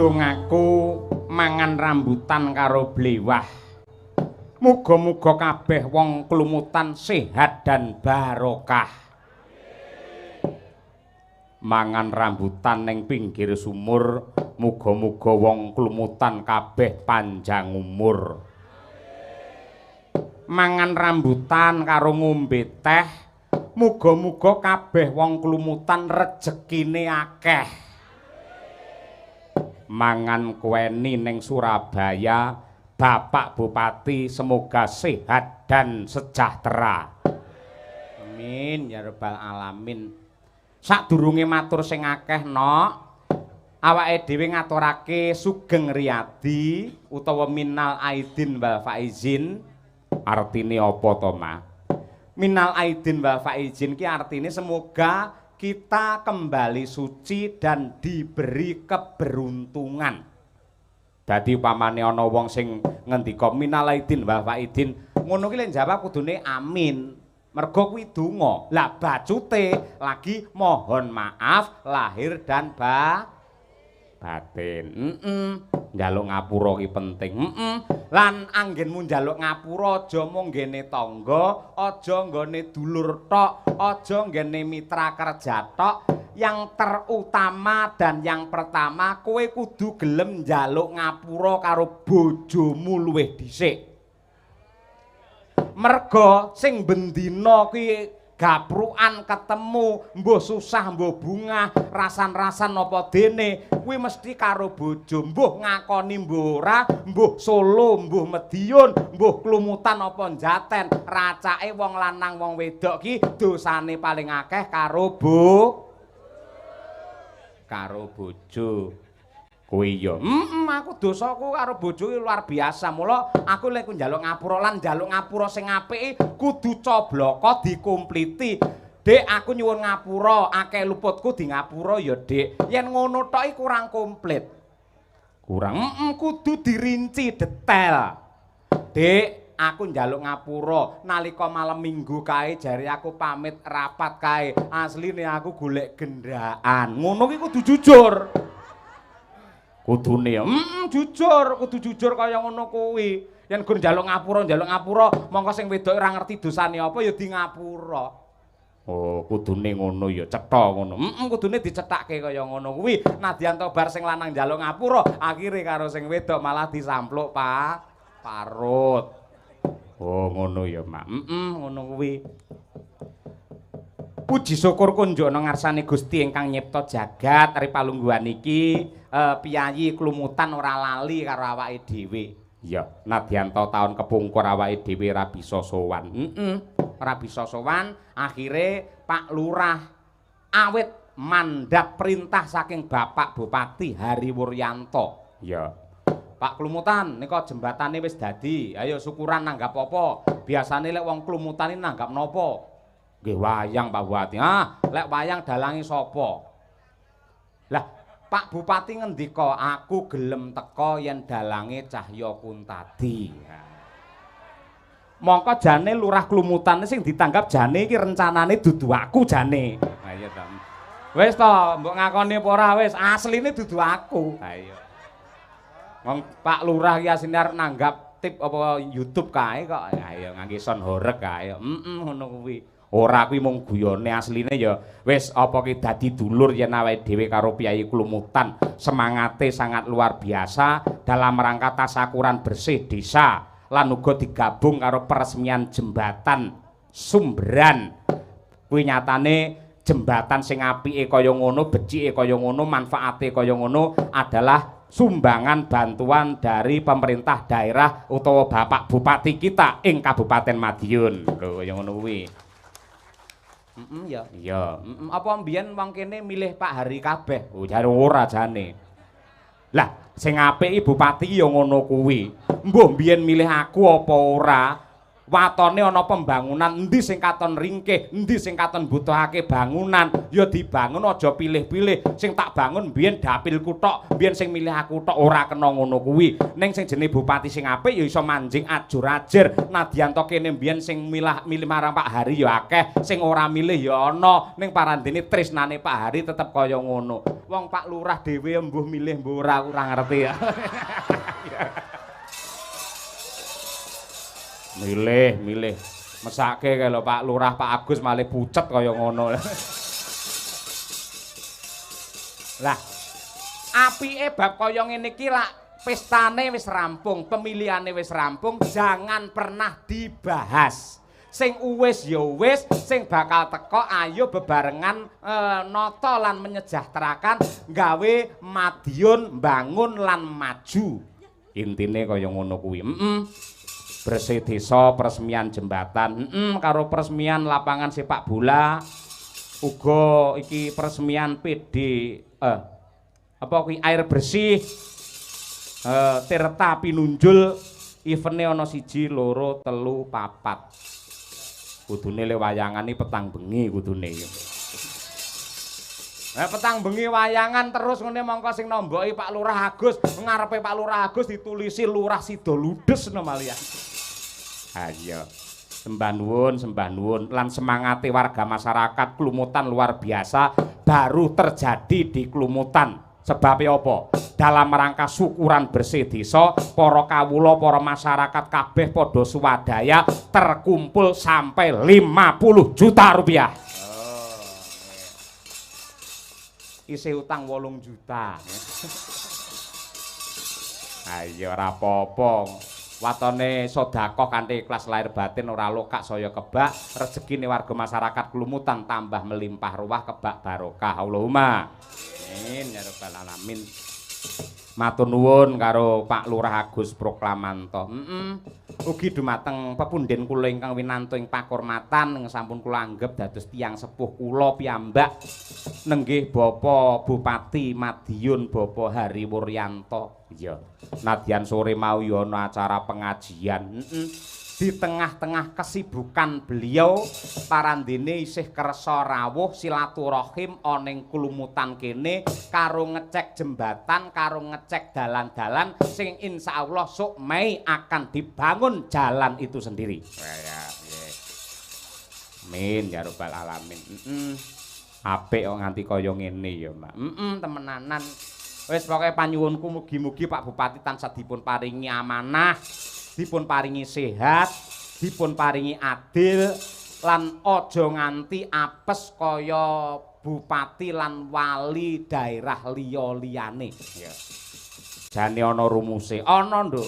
ndongaku mangan rambutan karo blewah. Muga-muga kabeh wong klumutan sehat dan barokah. Mangan rambutan ning pinggir sumur, muga-muga wong klumutan kabeh panjang umur. Mangan rambutan karo ngombe teh, muga-muga kabeh wong klumutan rejekine akeh. Mangan kuweni ning Surabaya, Bapak Bupati semoga sehat dan sejahtera. Amin ya rabbal alamin. Sadurunge matur sing akeh nok, awake dhewe ngaturake sugeng riyadi utawa minal aidin wal faizin. Artine apa to, Ma? Minal aidin wal faizin ki artine semoga kita kembali suci dan diberi keberuntungan. Dadi upamane ana wong sing ngendika minal aidin wal faizin, ngono ki lek jawab kudune amin. Mergo kuwi donga. Lah bacute lagi mohon maaf lahir dan batin. Njaluk ngapura ki penting. Lan anggenmu njaluk ngapura aja mung nggene tangga, aja nggone dulur tok, aja nggene mitra kerja tok. Yang terutama dan yang pertama kowe kudu gelem njaluk ngapura karo bojomu luwih dhisik. Merga sing bendina kuwi gaprukan ketemu, mbuh susah mbuh bungah, rasan-rasan apa dene, kuwi mesti karo bojo, mbuh ngakoni mbuh ora, mbuh Solo, mbuh Medion, mbuh klumutan apa njaten, racake wong lanang wong wedok ki dosane paling akeh karo bojo. Kuwi ya. Aku dosaku karo bojo luar biasa. Mula aku lek njaluk ngapura lan njaluk ngapura sing apik kudu cobloko dikumpliti. Dik, aku nyuwun ngapura, akeh luputku di ngapura ya, Dik. Yen ngono tok kurang komplit. Kurang kudu dirinci detail. Dik, aku njaluk ngapura nalika malam Minggu kae jare aku pamit rapat kae. Asline aku golek gendaan. Ngono ki kudu jujur. Kudune kudu jujur kaya ngono kuwi. Yen gur njaluk ngapura, mongko sing wedok ora ngerti dosane apa ya di ngapura. Oh, kudune ngono ya, cetha ngono. Kudune dicethake kaya ngono kuwi. Nadyan to bar sing lanang njaluk ngapura, akhire karo sing wedok malah disampluk parut. Oh, ngono ya, Mak. Ngono kuwi. Puji syukur kunjukna ngarsane Gusti ingkang nyipta jagat ripalungguhan iki. Piyayi klumutan ora lali karo awake dhewe. Ya, nadyan taun kepungkur awake dhewe ora bisa sowan. Ora bisa sowan, akhire Pak Lurah awit mandat perintah saking Bapak Bupati Hariwuryanto. Ya. Pak Klumutan, nika jembatane wis dadi. Ayo syukuran nanggap apa? Biasane lek wong klumutan iki nanggap napa? Nggih wayang Pak Bupati. Lek wayang dalange sapa? Lah Pak Bupati ngendika, aku gelem teka yen dalange Cahya Kuntadi. Mongko jane Lurah Klumutan sing ditanggap jane iki rencanane dudu aku jane. Ha iya ta. Wis to, mbok ngakoni apa ora wis, asline dudu aku. Ha iya. Wong Pak Lurah iki asline arep nanggap tip apa YouTube kae kok. Ha iya ngangge sound horeg kae. Ngono kuwi. Ora kuwi mung guyone asline ya wis apa ki dadi dulur yen awake dhewe karo Piyayi Klumutan semangate sangat luar biasa dalam rangka tasakuran bersih desa lan uga digabung karo peresmian jembatan Sumberan. Kuwi nyatane jembatan sing apike kaya ngono, becike kaya ngono, manfaate kaya ngono adalah sumbangan bantuan dari pemerintah daerah utawa Bapak Bupati kita ing Kabupaten Madiun. Lho kaya ngono kuwi. Ya. Iya. Apa mbiyen wong kene milih Pak Hari kabeh? Oh, jare ora jane. Lah, sing apik Bupati ya ngono kuwi. Mbah mbiyen milih aku apa ora? watone ana pembangunan endi sing katon ringkih, endi sing katon butuhake bangunan, ya dibangun aja pilih-pilih. Sing tak bangun biyen dapilku tok, biyen sing milih aku tok ora kena ngono kuwi. Ning sing jenenge bupati sing apik ya iso manjing ajur-ajir. Nadyan to kene biyen sing milih marang Pak Hari ya akeh, sing ora milih ya ana. Ning parandene tresnane Pak Hari tetep kaya ngono. Wong Pak Lurah dhewe embuh milih embuh ora ngerti ya. Milih mesake kae lho Pak Lurah Pak Agus malih pucet kaya ngono. Lah apike bab kaya ngene iki lak pestane wis rampung, pemilihane wis rampung, jangan pernah dibahas. Sing wis ya wis, sing bakal teko ayo bebarengan nata lan menyejahterakan, gawe Madiun bangun lan maju. Intine kaya ngono kuwi. Bersih desa, peresmian jembatan, karo peresmian lapangan sepak bola, uga iki peresmian PD apa kuwi air bersih, Tirta Pinunjul, evene ana 1, 2, 3, 4. Kudune le wayangan iki petang bengi kudune iki. Petang bengi wayangan terus ngene mongko sing nomboki Pak Lurah Agus, ngarepe Pak Lurah Agus ditulisi Lurah Sida Ludes no malian. Ayo. Sembah nuwun lan semangate warga masyarakat Klumutan luar biasa baru terjadi di Klumutan. Sebab apa? Dalam rangka syukuran bersih desa, para kawula, para masyarakat kabeh padha swadaya terkumpul sampai 50 juta rupiah. Isih utang 8 juta. Ayo ora apa-apa. Watone sedekah kanthi ikhlas lahir batin ora lokak saya kebak, rezekine warga masyarakat Klumutan tambah melimpah ruah kebak barokah. Allahumma amin ya rabbal alamin. Matur nuwun karo Pak Lurah Agus Proklamanto. Ugi dumateng pepundhen kula ingkang winanto ing pakurmatan ing sampun kula anggep dados tiyang sepuh kula piyambak nenggih Bapak Bupati Madiun Bapak Hari Wuryanto. Iya. Nadyan sore mau ya ana acara pengajian. Di tengah-tengah kesibukan beliau parandene isih kersa rawuh silaturahim ana ing Klumutan kene karo ngecek jembatan, karo ngecek dalan-dalan sing insyaallah sok Mei akan dibangun jalan itu sendiri. Amin ya rabbal alamin. Apik kok nganti kaya ngene ya, Mbak. Temenanan. Wis pokoke panyuwunku mugi-mugi Pak Bupati tansah dipun paringi amanah, dipun paringi sehat, dipun paringi adil lan aja nganti apes kaya bupati lan wali daerah liya-liyane. Ya. Jane ana rumuse. Ana, Nduk.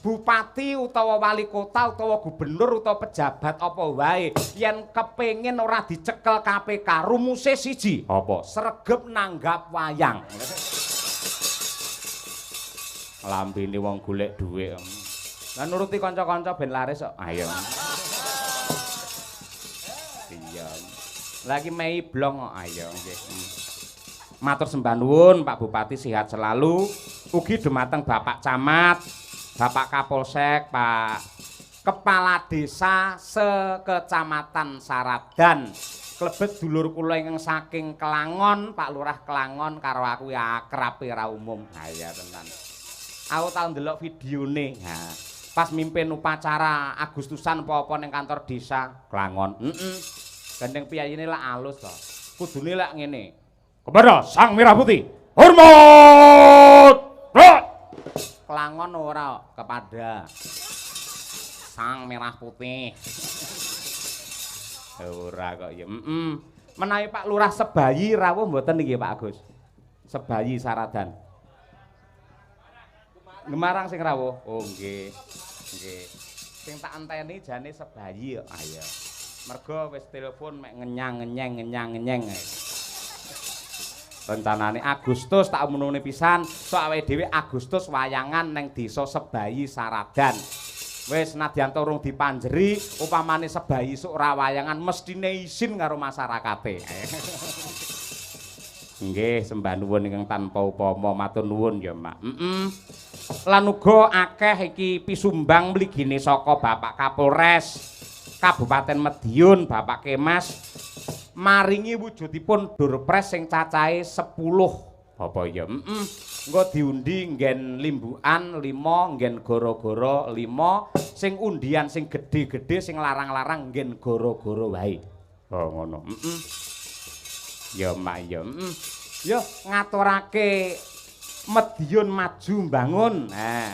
Bupati utawa wali kota utawa gubernur utawa pejabat apa wae yen kepengin ora dicekel KPK rumuse siji. Apa? Sregep nanggap wayang. Lambene wong golek dhuwit. Lah nuruti kanca-kanca ben laris kok. Ayo. Iya. Lagi Mei blong kok. Ayo nggih. Matur sembah nuwun Pak Bupati sehat selalu. Ugi dumateng Bapak Camat, Bapak Kapolsek, Pak Kepala Desa sekecamatan Saradan. Klebet dulur kula ingkang saking Kelangon, Pak Lurah Kelangon karo aku ya akrab ora umum. Ha iya tenan. Aku tau ndelok videone. Nah, pas mimpin upacara Agustusan apa-apa ning kantor desa Kelangon. Gandeng piyayine lak alus to. Kudune lak ngene. Kepada Sang Merah Putih, hormat. Kelangon ora kepada Sang Merah Putih. Ora kok ya. Menawi Pak Lurah Sebayi rawuh mboten nggih Pak Agus. Sebayi Saradan. Gemarang sing rawuh. Oh nggih. Nggih. Sing tak enteni jane Sebayi kok. Ayo. Mergo wis telepon mek ngenyang. Rencanane Agustus tak umumne pisan, sok awake dhewe Agustus wayangan neng desa Sebayi Saradan. Wis nadyan urung dipanjeri, upamane Sebayi sok ora wayangan mestine izin karo masyarakate. Nggih, sembah nuwun ingkang tanpa upama, matur nuwun ya, Mak. Lan uga akeh iki pisumbang mligine saka Bapak Kapolres Kabupaten Madiun, Bapak Kemas maringi wujudipun durpres sing cacahe 10. Apa ya? Engko diundi nggen limbukan 5, nggen goro-goro 5, sing undian sing gedhe-gedhe sing larang-larang nggen goro-goro wae. Oh ngono. Ya mak ya. Ya ngaturake Madiun maju mbangun. Nah,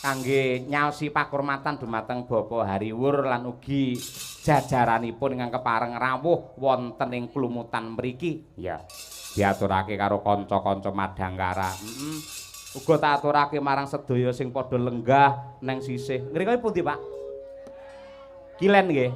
kangge nyaosi pakurmatan dumateng Bapak Hariwur lan ugi jajaranipun ingkang kepareng rawuh wonten ing klumutan mriki. Ya. Diaturake karo kanca-kanca Madangkara. Uga tak aturake marang sedaya sing padha lenggah neng sisih. Ngrika pundi, Pak? Kilen nggih.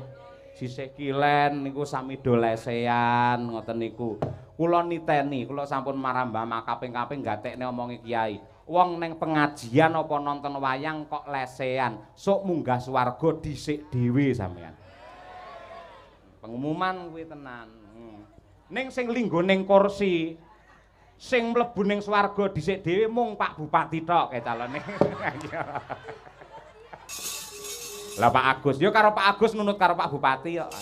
Sisih kilen niku sami do lesehan ngoten niku. Kula niteni, kula sampun marambah kaping-kaping gatekne omongi kiai. Wong neng pengajian apa nonton wayang kok lesehan, sok munggah swarga dhisik dhewe sampean. Pengumuman kuwi tenan. Ning sing linggo ning kursi sing mlebu ning swarga dhisik dhewe mung Pak Bupati tok kae calone. Lah Pak Agus, yo karo Pak Agus nunut karo Pak Bupati kok.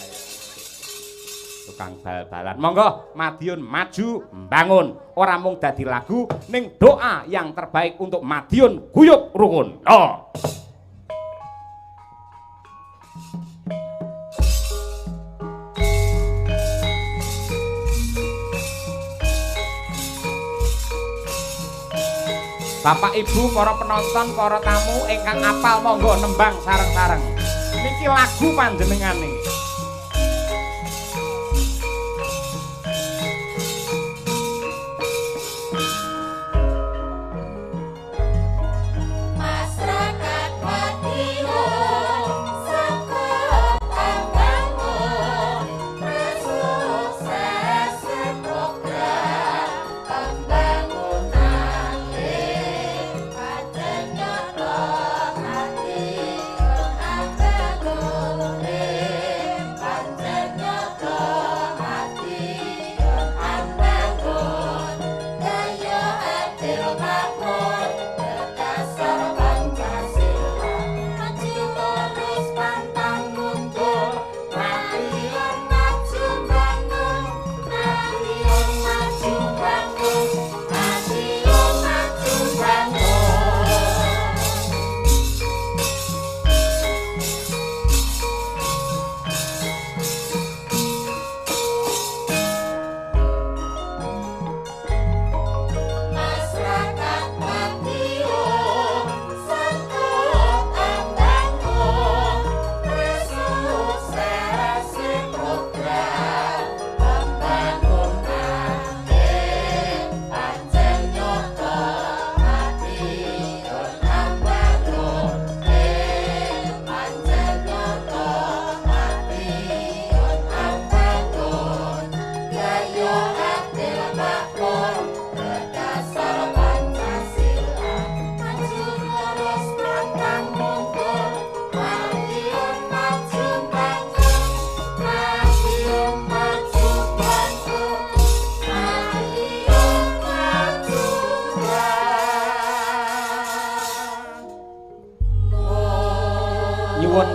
Tukang bal-balan. Monggo Madiun maju mbangun. Ora mung dadi lagu ning doa yang terbaik untuk Madiun guyub rukun. Oh. Bapak Ibu, para penonton, para tamu ingkang apal monggo nembang sareng-sareng. Niki lagu panjenengane.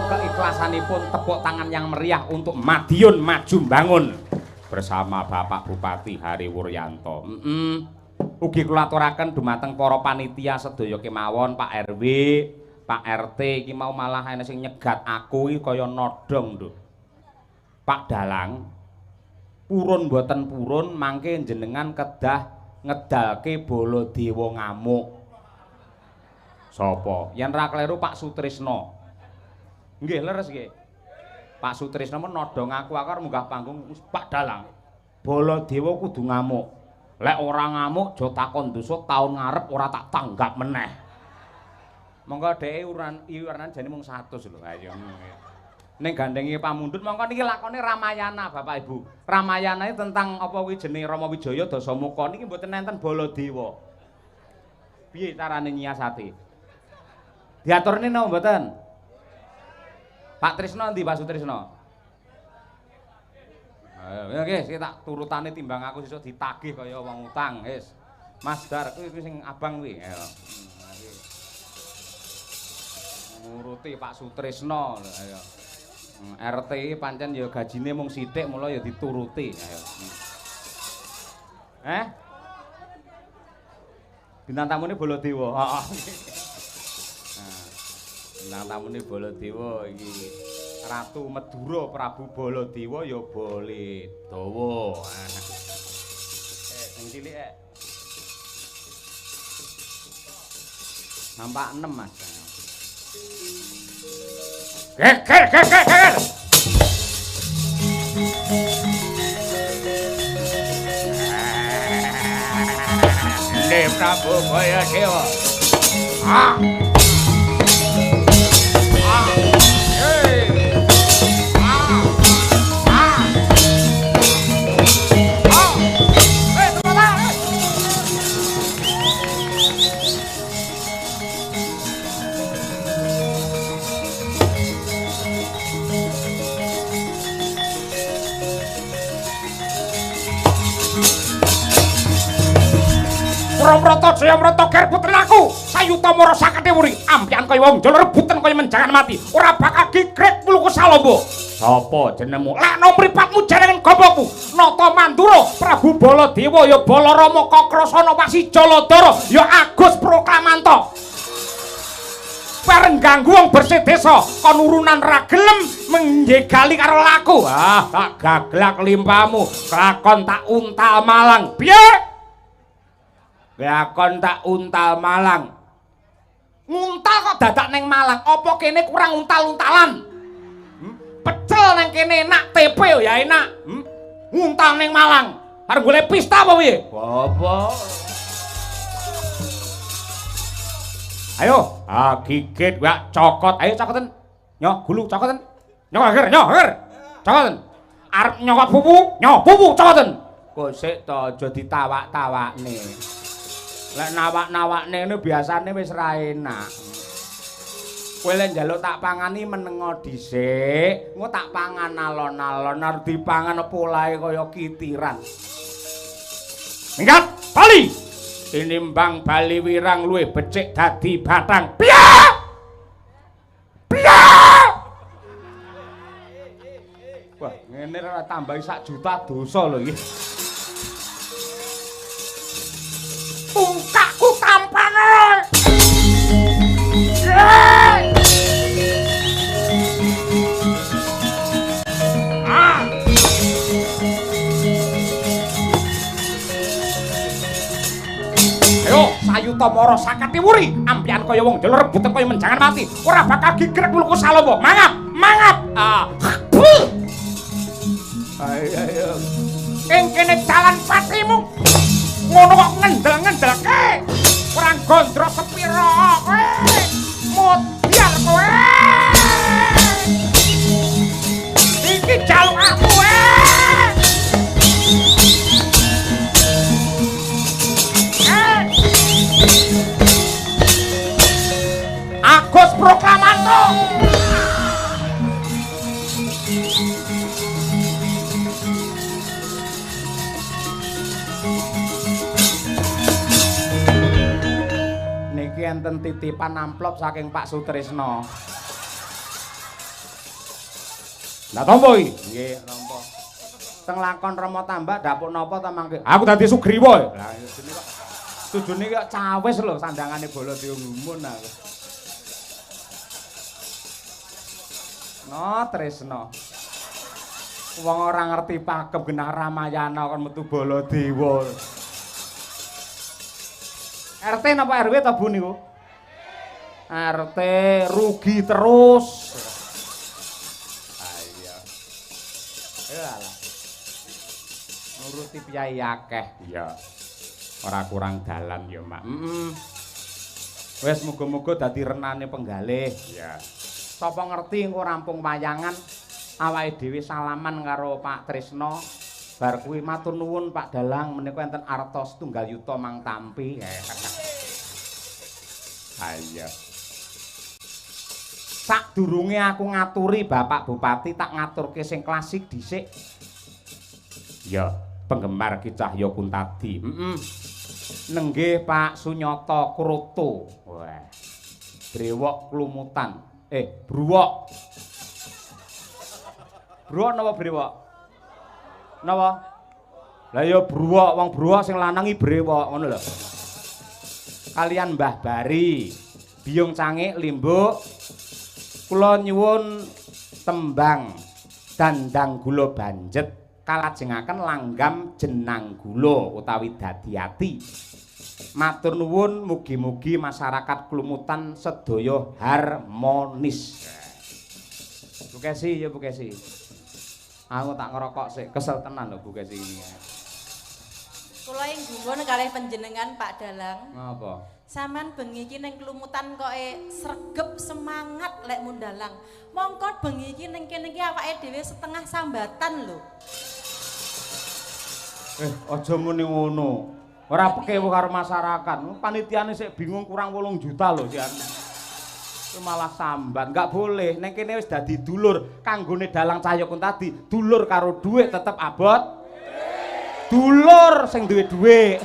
Keikhlasanipun tepuk tangan yang meriah untuk Madiun maju bangun bersama Bapak Bupati Hari Wuryanto. Ugi kula aturaken dumateng para panitia sedaya kemawon, Pak RW, Pak RT iki mau malah ana sing nyegat aku iki kaya nodong lho. Pak Dalang, purun mboten purun mangke jenengan kedah ngedalke Baladewa ngamuk. Sapa? Yen ra kleru Pak Sutrisno. Nggih leres nggih. Pak Sutrisno men nodong aku arep munggah panggung Pak Dalang. Baladewa kudu ngamuk. Lek ora ngamuk aja takon dosa taun ngarep ora tak tanggap meneh. Monggo dheke iuran jane mung 100 lho. Ayo. Ning gandengi pamundhut mongko niki lakone Ramayana Bapak Ibu. Ramayana tentang apa kuwi jenenge Rama Wijaya Dasamuka niki mboten nenten Baladewa. Piye carane nyiasati? Diaturne napa mboten? Pak Trisno ndi Pak Sutrisno? Ya nggih, sik tak turutane timbang aku sesuk ditagih kaya wong utang, wis. Mas Dar kuwi sing abang kuwi. Nguruti Pak Sutrisno lho ayo. RT pancen ya gajine mung sithik mula ya dituruti ayo. Bintang tamune Baladewa. Heeh. Nah, bintang tamune Baladewa iki Ratu Madura Prabu Baladewa ya Baledawa. Sing cilik nampak 6 Mas. Ger. Nek Prabu Baladewa. Prata Jayamrata ger putraku sayuta mara sakete wuri ampian kaya wong jala rebutan kaya menjangan mati ora bakal gigrek muluku salombo. Sapa jenengmu? Lakno mripatmu jarengan goboku Nata Mandura Prabu Baladewa ya Balarama Kakrasana Wasi Jaladara ya Agus Proklamanto. Bareng ganggu wong bersih desa kon urunan ra gelem menjegali karo laku. Tak gaglak limpamu kelakon tak untal Malang. Piye? Lakon tak untal Malang. Nguntal kok dadak neng Malang. Apa kene kurang untal-untalan? Pecel neng kene enak, TP ya enak. Nguntal neng Malang. Arep golek pista apa piye? Apa? Ayo, gigit gak cokot. Ayo cokoten. Nyok gulu cokoten. Nyok ger. Cokoten. Arep nyokot pupu cokoten. Kok sik to aja ditawak-tawakne. Lek nawak-nawakne ngene biasane wis ra enak. Kowe lek njaluk tak pangani menengo dhisik, engko tak pangan alon-alon arep dipangan polahe kaya kitiran. Minggat, bali. Tinimbang bali wirang luwih becik dadi batang. Piye? Wah, ngene ora tambahi 1 juta dosa lho iki. Tungkakku tampane. Ayo, sayuta mara sakati wuri, ampian kaya wong jala rebutan kaya menjangan mati. Ora bakal gigrek muluku salombo. Mangap. Ayo. Ing kene jalan patimu. Ngono kok ngendel-ngendelke. Ora gondro sepira kowe. Modal kowe. Iki jaluk aku Agus Proklamanto. Niki enten titipan amplop saking Pak Sutrisno. Lah tampa iki? Nggih, tampa. Teng lakon Rama Tambak dapuk napa ta mangke? Aku dadi Sugriwa. Lah jenenge kok tujune kok cawis lho sandangane Baladewa ngumun aku. No Tresno. Wong ora ngerti pakem genah Ramayana kon metu Baladewa. RT napa RW ta Bu niku? RT rugi terus. Ayo. Ayolah. Nuruti piyai akeh. Iya. Ora kurang dalan ya, Mak. Wis muga-muga dadi renane penggalih. Iya. Sapa ngerti engko rampung wayangan awake dhewe salaman karo Pak Tresno. Bar kuwi matur nuwun Pak Dalang menika enten arta setunggal yuta mang tampi. Ayo. Sadurunge aku ngaturi Bapak Bupati tak ngaturke sing klasik dhisik. Ya, penggemar Ki Cahya Kuntadi. Nenggih Pak Sunyata Kroto. Wah. Brewok klumutan. Bruwok. Bruwok napa brewok? Napa? Lah ya bruwok, wong bruwok sing lanang iki brewok, ngono lho. Kalian Mbah Bari, Biyung Cangik Limbuk, kula nyuwun tembang Dandang Gula Banjet kalajengaken langgam jenang gula utawi dadi ati. Matur nuwun mugi-mugi masyarakat Klumutan sedaya harmonis. Bu Kesi ya Bu Kesi. Aku tak ngerokok sik, kesel tenan lho Bu Kesi ini. Kula ing gumun kalih panjenengan Pak Dalang. Ngapa? Saman bengi iki ning Klumutan kok sregep semangat lek mundalang. Mongko bengi iki ning kene iki awake dhewe setengah sambatan lho. Aja muni ngono. Ora pekewo karo masyarakat. Panitiane sik bingung kurang 8 juta lho Jan. Itu malah sambat, enggak boleh. Ning kene wis dadi dulur kanggone Dalang Cahyokun tadi. Dulur karo dhuwit tetep abot. Dulur sing duwe dhuwit.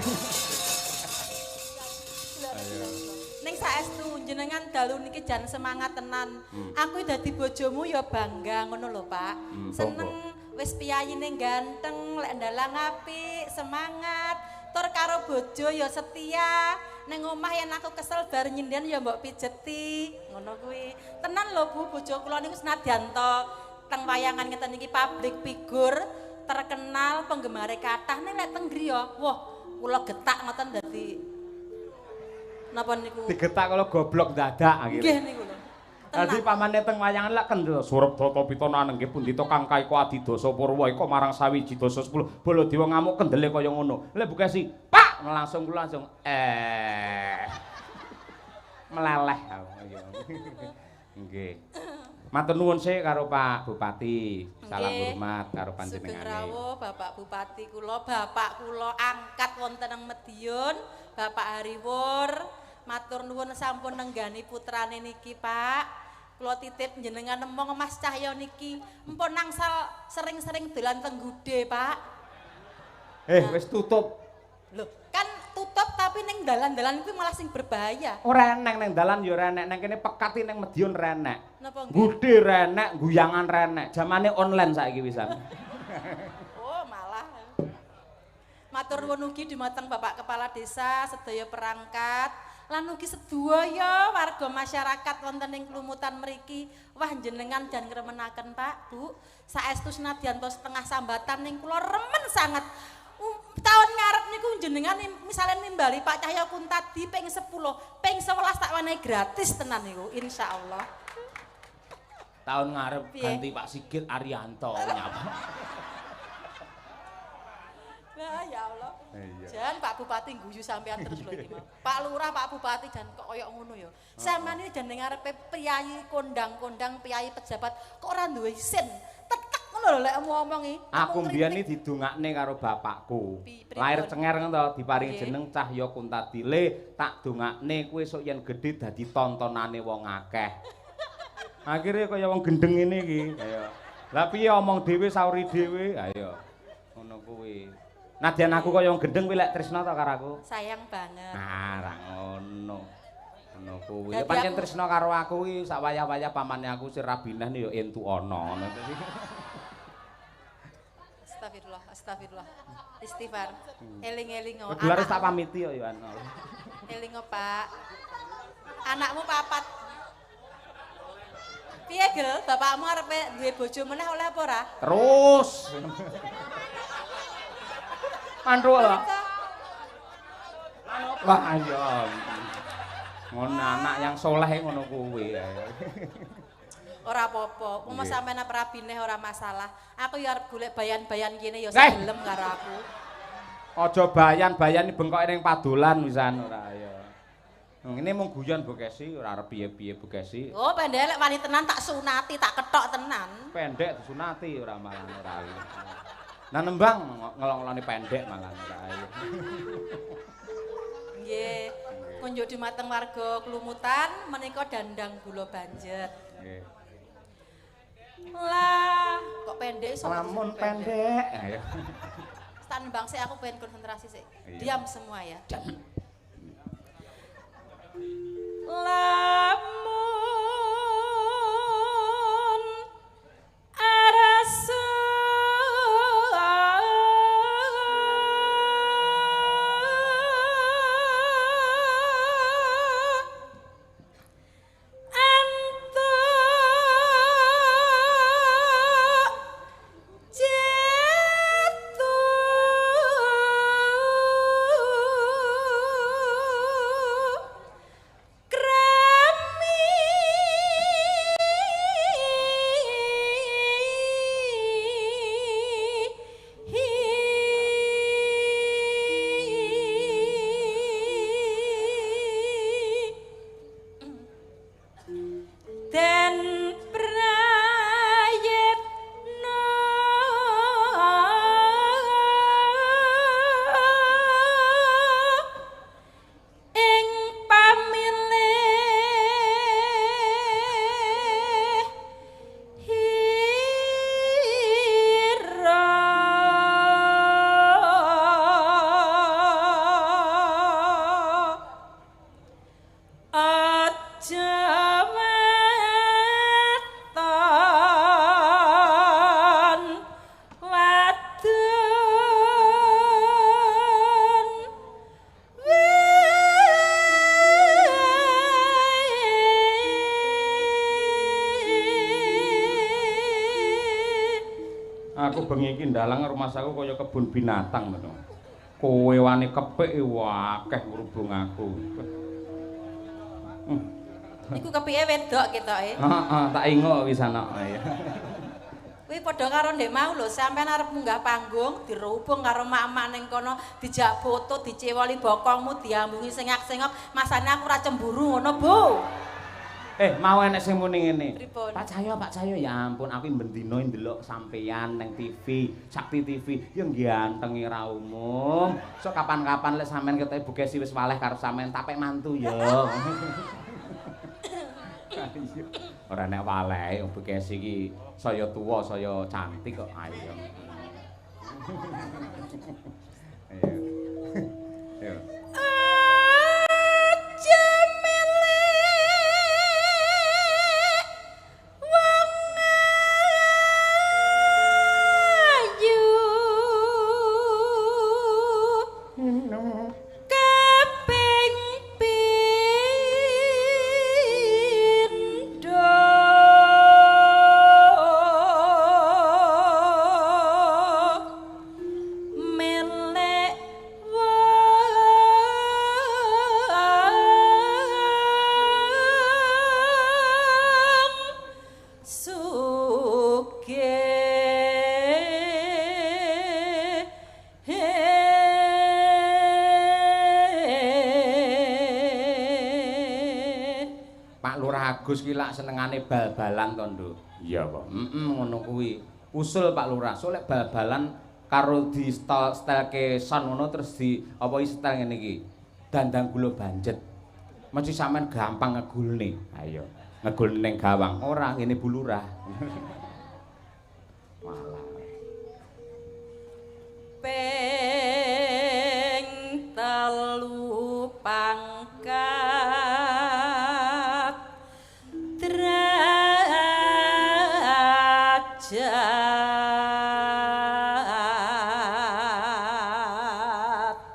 Ning saestu jenengan dalu niki jan semangat tenan. Aku dadi bojomu ya bangga ngono lho, Pak. Seneng wis piyayine ganteng, lek ndalang apik, semangat. Tur karo bojo ya setia. Ning omah yen aku kesel bar nyindian ya mbok pijeti. Ngono kuwi. Tenan lho Bu, bojo kula niku senadyan to teng wayangan ngeten iki public figure terkenal penggemare kathah ning lek teng griya. Wah, kula getak ngoten dadi napa niku? Digetak kala goblok dadak akhire. Nggih niku lho. Dadi pamane teng wayangan lak kendel Surabdata Pitana nggih pundita kang kaiko Adidasa Purwa iko marang sawiji dasa 10 Baladewa ngamuk kendele kaya ngono. Lha Bu Kesi, Pak langsung kula langsung meleleh aku. Nggih. Matur nuwun sik karo Pak Bupati. Salam hormat karo panjenengane. Sugeng rawuh Bapak Bupati kula, bapak kula angkat wonten ing Medion, Bapak Hariwur. Matur nuwun sampun nenggani putrane niki, Pak. Kula titip jenengan nemong Mas Cahyo niki empun nangsal sering-sering dolan teng Gude, Pak. Wis tutup. Loh, kan tutup tapi ning dalan-dalan kuwi malah sing berbahaya. Ora enek ning dalan ya ora enek, ning kene pekat ning Medion renek. Napa nggih? Gude renek, guyangan renek. Jamane online saiki wisan. Oh, malah. Matur nuwun ugi dumateng Bapak Kepala Desa, sedaya perangkat, lan ugi sedaya warga masyarakat wonten ing Klumutan mriki. Wah jenengan jan ngremenaken Pak, Bu. Saestu senadyan to setengah sambatan ning kula remen sanget. Tahun ngarep niku jenengan misalnya nimbali Pak Cahyokun tadi ping 10, ping 11 tak wenehi gratis tenan niku insyaallah. Tahun ngarep ganti Pak Sigit Arianto nyapa. Nah, ya Allah. Jan Pak Bupati guyu sampean terus lho iki mau. Pak Lurah, Pak Bupati jan kok koyo ngono ya. Sampeyan iki jan ning ngarepe priyayi kondang-kondang, priyayi pejabat kok ora duwe isin. Tetek ngono lho lek omongi. Aku mbiyen iki didongakne karo bapakku. Lair cenger ngono to diparingi jeneng Cahyokun Tadile, tak dongakne kowe sok yen gedhe dadi tontonane wong akeh. Akhire kaya wong gendeng ngene iki, kaya. Lah piye omong dhewe sauri dhewe? Ayo. Ngono kuwi. Nadyan aku kaya wong gendeng kuwi lek tresna to karo aku. Sayang banget. Nah, ra ngono. Ngono kuwi. Ya pancen tresna karo aku kuwi sak wayah-wayah pamane aku sing rabinah ya entu ana ngono kuwi. Astagfirullah, astagfirullah. Istighfar. Eling-eling oh. Gelar tak pamiti yo Yohan. Eling Pak. Anakmu papat. Piye, Gel? Bapakmu arep duwe bojo meneh oleh apa ora? Terus. Mandro lah. Wah, ayo. Ngono anak yang soleh ngono kuwi. Ora apa-apa. Wong sampean prabineh ora masalah. Aku ya arep golek bayan-bayan kene ya gelem karo aku. Aja bayan-bayan bengkoke ning padolan wisan ora ya. Ngene mung guyon Bu Kesi ora arep piye-piye Bu Kesi. Oh, pendek lek wani tenan tak sunati, tak ketok tenan. Pendek disunati ora malah ora. Nah nembang ngelong-ngeloni pendek malah ora. Nggih. Kunjuk dumateng warga Klumutan menika Dandang Gula Banjet. Nggih. Lah, kok pendek iso. Lamun pendek. Ayo. Stan bang sik aku pengen konsentrasi sik. Diam semua ya. Lam bengi iki ndalang rumah saku kaya kebun binatang ngono. Kowe wani kepik akeh ngrubung aku. Iku kepike wedok ketoke. Heeh, tak ingok wis ana. Kuwi padha karo ndek mau lho, sampean arep munggah panggung, dirubung karo mak-mak ning kono, dijak foto, dicewoli bokongmu, diambungi sengak-sengok, masane aku ora cemburu ngono, Bu. Mau enek sing muni ngene. Pripun? Pak Cahyo, ya ampun aku mbendino ndelok sampeyan nang TV, Sakti TV. Ya ganteng ora umum. Sok kapan-kapan lek sampean ketoke Bukesi wis waleh karo sampean tapek mantu ya. Ora nek waleh wong Bukesi iki saya tuwa, saya cantik kok. Ayo. Ayo. Ayo. Agus ki lak senengane bal-balan to, Nduk. Iya, Pak. Ngono kuwi. Usul Pak Lurah, so lek bal-balan karo di stelke son ngono terus di apa iki setel ngene iki. Dandang gula banjet. Mesti sampean gampang ngegulne. Ayo, ngegulne ning gawang. Ora ngene Bu Lurah. Malah. Ping telu pangkat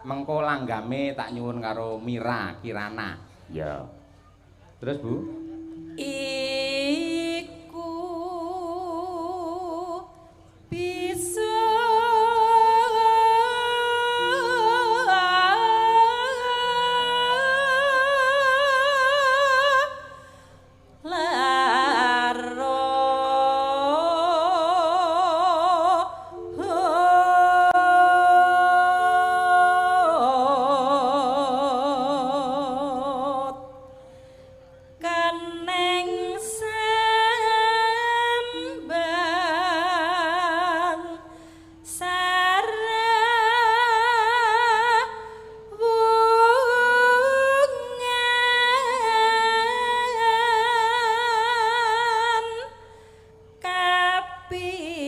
mengko langgame tak nyuwun karo Mira Kirana. Ya. Terus Bu? Iku bisa be